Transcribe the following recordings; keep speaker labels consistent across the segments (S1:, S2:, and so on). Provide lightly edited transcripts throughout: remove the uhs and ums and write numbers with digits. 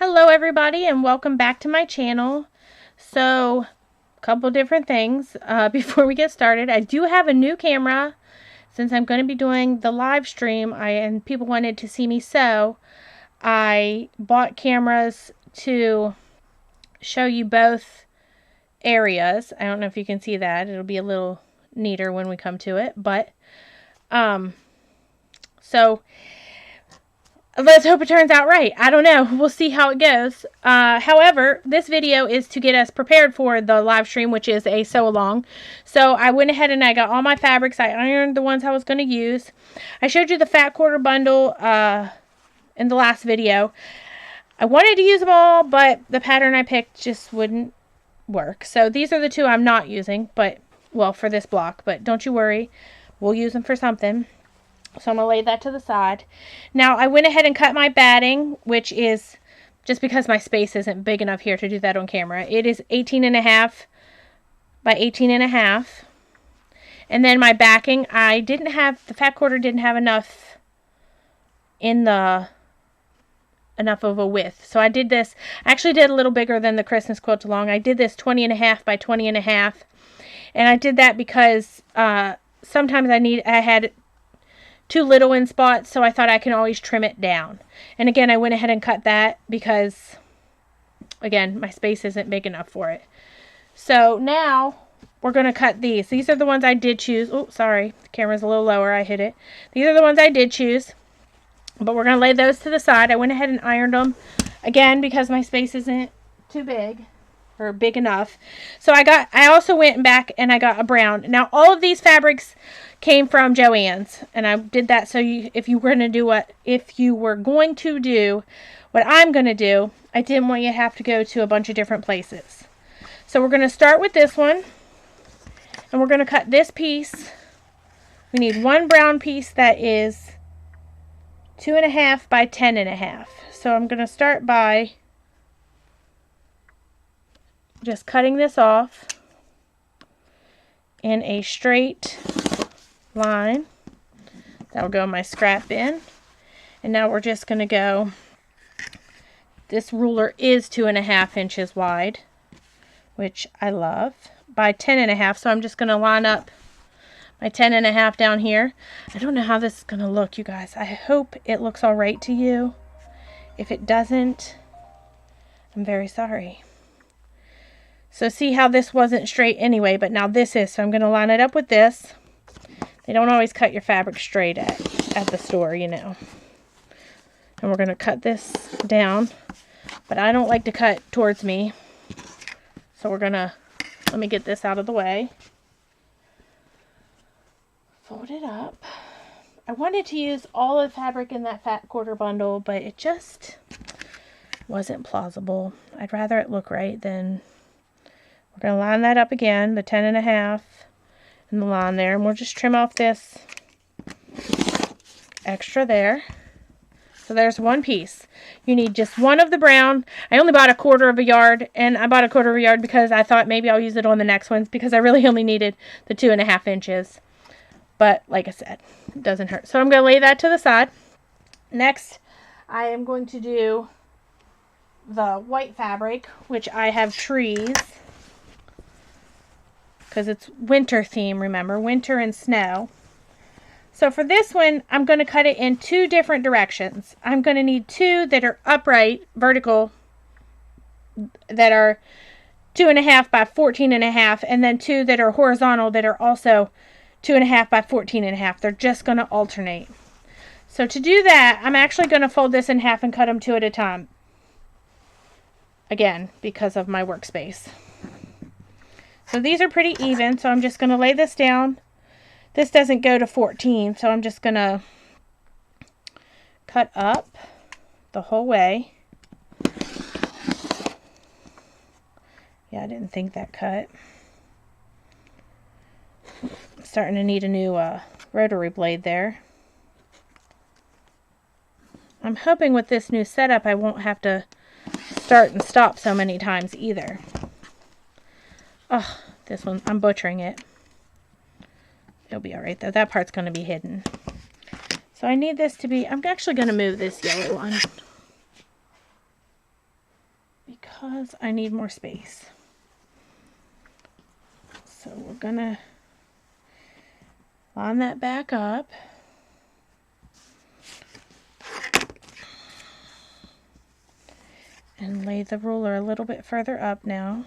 S1: Hello everybody and welcome back to my channel. So, a couple different things before we get started. I do have a new camera since I'm going to be doing the live stream and people wanted to see me sew. I bought cameras to show you both areas. I don't know if you can see that. It'll be a little neater when we come to it, but so let's hope it turns out right. I don't know. We'll see how it goes. However, this video is to get us prepared for the live stream, which is a sew along. So I went ahead and I got all my fabrics. I ironed the ones I was going to use. I showed you the fat quarter bundle in the last video. I wanted to use them all, but the pattern I picked just wouldn't work. So these are the two I'm not using, but, well, for this block. But don't you worry. We'll use them for something. So I'm going to lay that to the side. Now, I went ahead and cut my batting, which is, just because my space isn't big enough here to do that on camera, it is 18.5 by 18.5. And then my backing, the fat quarter didn't have enough of a width. So I did this, I actually did a little bigger than the Christmas quilt along. I did this 20.5 by 20.5. And I did that because sometimes I had too little in spots, so I thought I can always trim it down. And again, I went ahead and cut that because, again, my space isn't big enough for it. So now we're going to cut these. These are the ones I did choose. Oh, sorry. The camera's a little lower. I hit it. These are the ones I did choose. But we're going to lay those to the side. I went ahead and ironed them. Again, because my space isn't too big. Or big enough. So I also went back and I got a brown. Now, all of these fabrics came from Joann's, and I did that so if you were going to do what I'm going to do, I didn't want you to have to go to a bunch of different places. So we're going to start with this one, and we're going to cut this piece. We need one brown piece that is 2.5 by 10.5. So I'm going to start by just cutting this off in a straight line. That'll go in my scrap bin. And now we're just going to go, this ruler is 2.5 inches wide, which I love, by 10.5. So I'm just going to line up my 10.5 down here. I don't know how this is going to look, you guys. I hope it looks all right to you. If it doesn't, I'm very sorry. So see how this wasn't straight anyway, but now this is. So I'm going to line it up with this. They don't always cut your fabric straight at the store, you know. And we're going to cut this down. But I don't like to cut towards me. So we're going to, let me get this out of the way. Fold it up. I wanted to use all of the fabric in that fat quarter bundle, but it just wasn't plausible. I'd rather it look right than... We're going to line that up again, the 10.5 and the line there. And we'll just trim off this extra there. So there's one piece. You need just one of the brown. I only bought 1/4 yard. And I bought 1/4 yard because I thought maybe I'll use it on the next ones. Because I really only needed the 2.5 inches. But like I said, it doesn't hurt. So I'm going to lay that to the side. Next, I am going to do the white fabric, which I have trees. Because it's winter theme, remember, winter and snow. So for this one, I'm going to cut it in 2 different directions. I'm going to need 2 that are upright, vertical, that are 2.5 by 14.5, and then 2 that are horizontal that are also 2.5 by 14.5. They're just going to alternate. So to do that, I'm actually going to fold this in half and cut them 2 at a time. Again, because of my workspace. So these are pretty even, so I'm just going to lay this down. This doesn't go to 14, so I'm just going to cut up the whole way. Yeah, I didn't think that cut. Starting to need a new rotary blade there. I'm hoping with this new setup I won't have to start and stop so many times either. Oh, this one, I'm butchering it. It'll be alright though. That part's going to be hidden. So I need this to be, I'm actually going to move this yellow one. because I need more space. So we're gonna line that back up. And lay the ruler a little bit further up now.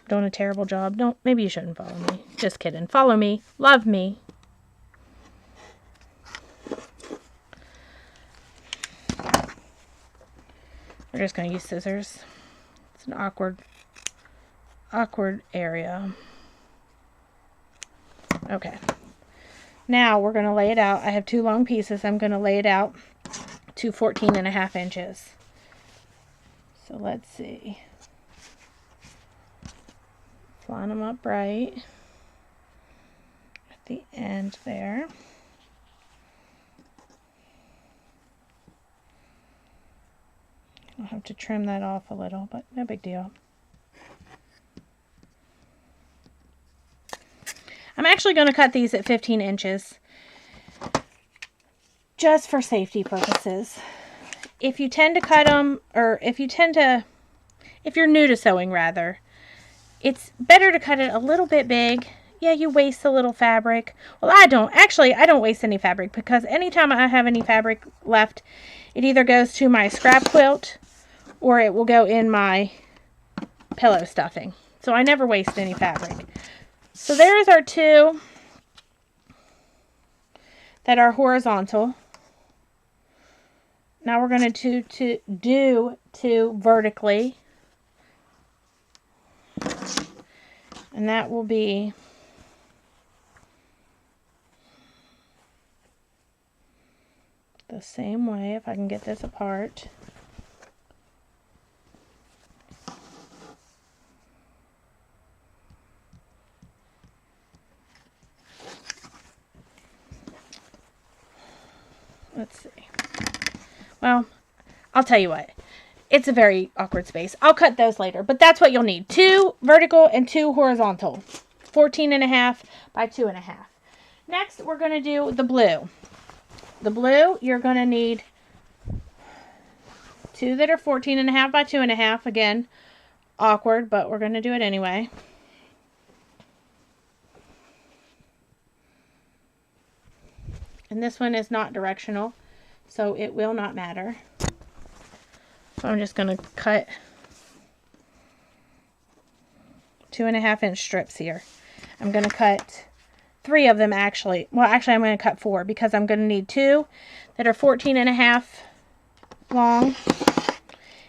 S1: Doing a terrible job. Maybe you shouldn't follow me. Just kidding. Follow me. Love me. We're just going to use scissors. It's an awkward area. Okay. Now we're going to lay it out. I have 2 long pieces. I'm going to lay it out to 14.5 inches. So let's see. Line them up right at the end there. I'll have to trim that off a little, but no big deal. I'm actually going to cut these at 15 inches just for safety purposes. If you tend to cut them, or if you're new to sewing rather, it's better to cut it a little bit big. Yeah, you waste a little fabric. Well, I don't. Actually, I don't waste any fabric because anytime I have any fabric left, it either goes to my scrap quilt or it will go in my pillow stuffing. So I never waste any fabric. So there's our 2 that are horizontal. Now we're going to do 2 vertically. And that will be the same way, if I can get this apart. Let's see. Well, I'll tell you what. It's a very awkward space. I'll cut those later, but that's what you'll need. 2 vertical and 2 horizontal. 14.5 by 2.5. Next, we're going to do the blue. The blue, you're going to need 2 that are 14.5 by 2.5. Again, awkward, but we're going to do it anyway. And this one is not directional, so it will not matter. So I'm just going to cut 2.5 inch strips here. I'm going to cut 3 of them actually. Well, actually I'm going to cut 4 because I'm going to need 2 that are 14.5 long.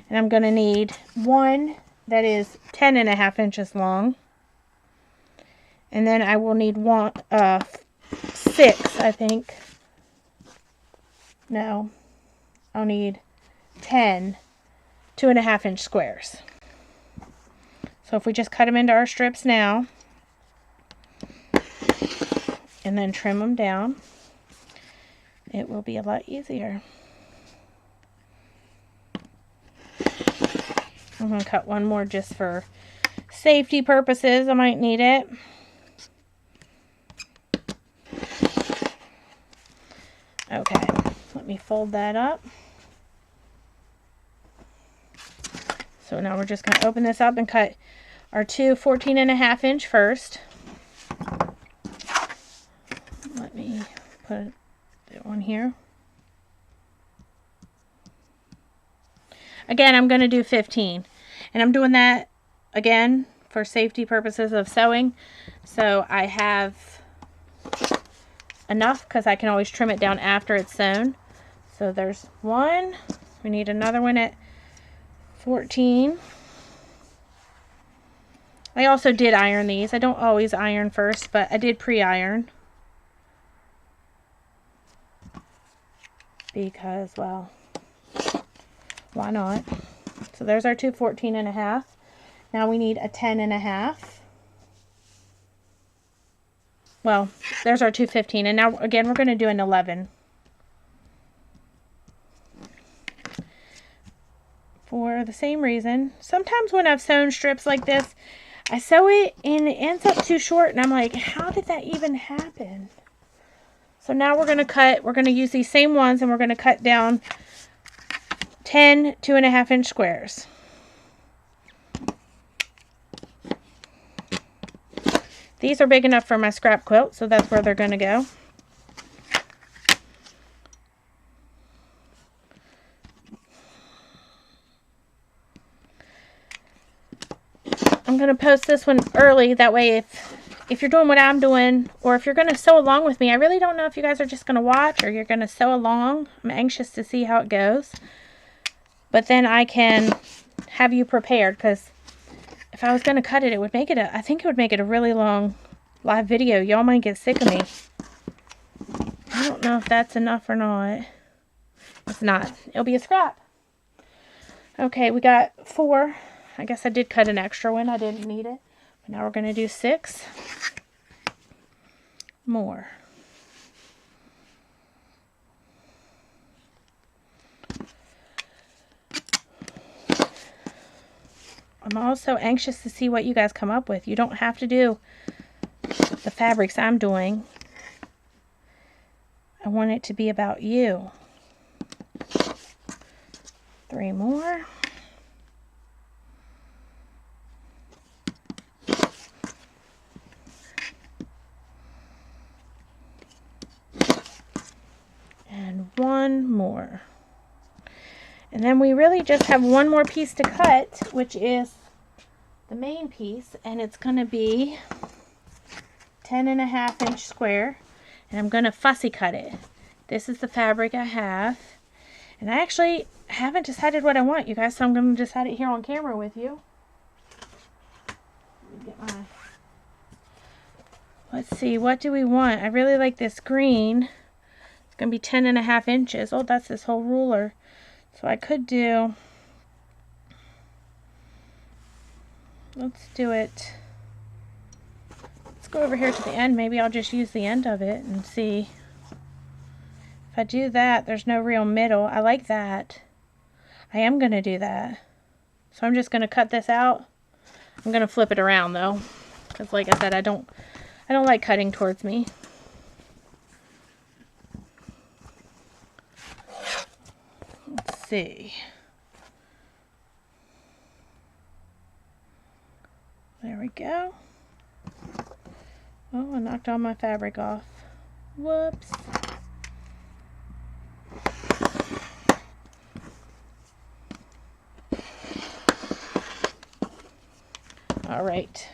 S1: And I'm going to need 1 that is 10.5 inches long. And then I will need 6, I think. No, I'll need 10 2.5 inch squares. So if we just cut them into our strips now and then trim them down, it will be a lot easier. I'm going to cut one more just for safety purposes. I might need it. Okay, let me fold that up. So now we're just going to open this up and cut our 2 14.5 inch first. Let me put that one here. Again, I'm going to do 15. And I'm doing that, again, for safety purposes of sewing. So I have enough because I can always trim it down after it's sewn. So there's 1. We need another one at 14. I also did iron these. I don't always iron first, but I did pre-iron. Because, well, why not? So there's our 2 14.5. Now we need a 10.5. Well, there's our 2 15. And now, again, we're going to do an 11. For the same reason. Sometimes when I've sewn strips like this, I sew it and it ends up too short, and I'm like, how did that even happen? So now we're going to cut, we're going to use these same ones, and we're going to cut down 10 2.5 inch squares. These are big enough for my scrap quilt, so that's where they're going to go. I'm going to post this one early, that way if you're doing what I'm doing, or if you're going to sew along with me, I really don't know if you guys are just going to watch or you're going to sew along. I'm anxious to see how it goes. But then I can have you prepared, because if I was going to cut it, it would make it I think it would make it a really long live video. Y'all might get sick of me. I don't know if that's enough or not. It's not. It'll be a scrap. Okay, we got 4. I guess I did cut an extra one. I didn't need it. But now we're going to do 6 more. I'm also anxious to see what you guys come up with. You don't have to do the fabrics I'm doing. I want it to be about you. 3 more. And 1 more. And then we really just have 1 more piece to cut, which is the main piece, and it's going to be 10.5 inch square, and I'm going to fussy cut it. This is the fabric I have, and I actually haven't decided what I want, you guys, so I'm going to decide it here on camera with you. Let me get my... Let's see, what do we want? I really like this green. It's going to be 10.5 inches. Oh, that's this whole ruler. So I could do, let's do it, let's go over here to the end. Maybe I'll just use the end of it and see. If I do that, there's no real middle. I like that. I am going to do that. So I'm just going to cut this out. I'm going to flip it around though, because like I said, I don't like cutting towards me. Let's see. There we go. Oh, I knocked all my fabric off. Whoops. All right.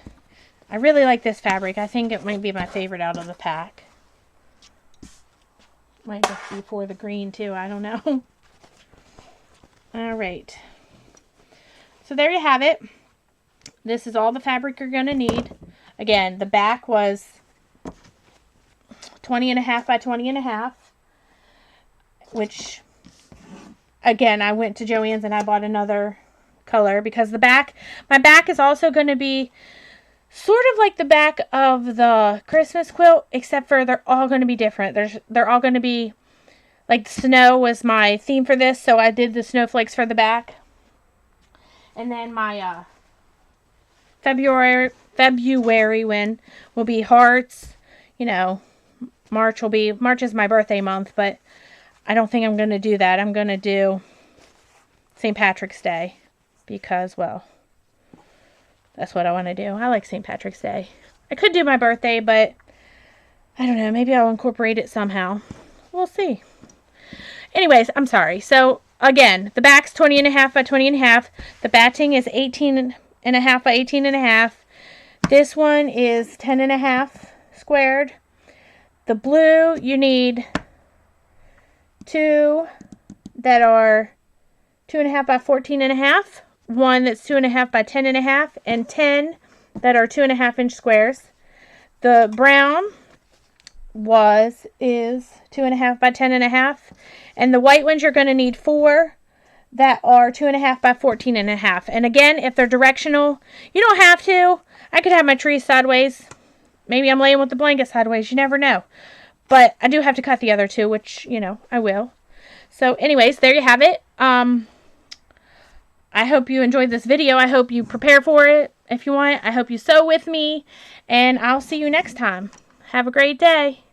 S1: I really like this fabric. I think it might be my favorite out of the pack. Might just be for the green too. I don't know. All right. So there you have it. This is all the fabric you're going to need. Again, the back was 20.5 by 20.5, which, again, I went to Joann's and I bought another color because the back, my back is also going to be sort of like the back of the Christmas quilt, except for they're all going to be different. They're all going to be, like snow was my theme for this, so I did the snowflakes for the back. And then my February one will be hearts. You know, March is my birthday month, but I don't think I'm going to do that. I'm going to do St. Patrick's Day because, well, that's what I want to do. I like St. Patrick's Day. I could do my birthday, but I don't know. Maybe I'll incorporate it somehow. We'll see. Anyways, I'm sorry. So, again, the back's 20.5 by 20.5. The batting is 18.5 by 18.5. This one is 10.5 squared. The blue, you need 2 that are 2.5 by 14.5. 1 that's 2.5 by 10.5. And 10 that are 2.5 inch squares. The brown is 2.5 by 10.5. And the white ones you're going to need 4 that are 2.5 by 14.5. And again, if they're directional, you don't have to. I could have my tree sideways. Maybe I'm laying with the blanket sideways. You never know. But I do have to cut the other 2, which, you know, I will. So anyways, there you have it. I hope you enjoyed this video. I hope you prepare for it if you want. I hope you sew with me, and I'll see you next time. Have a great day.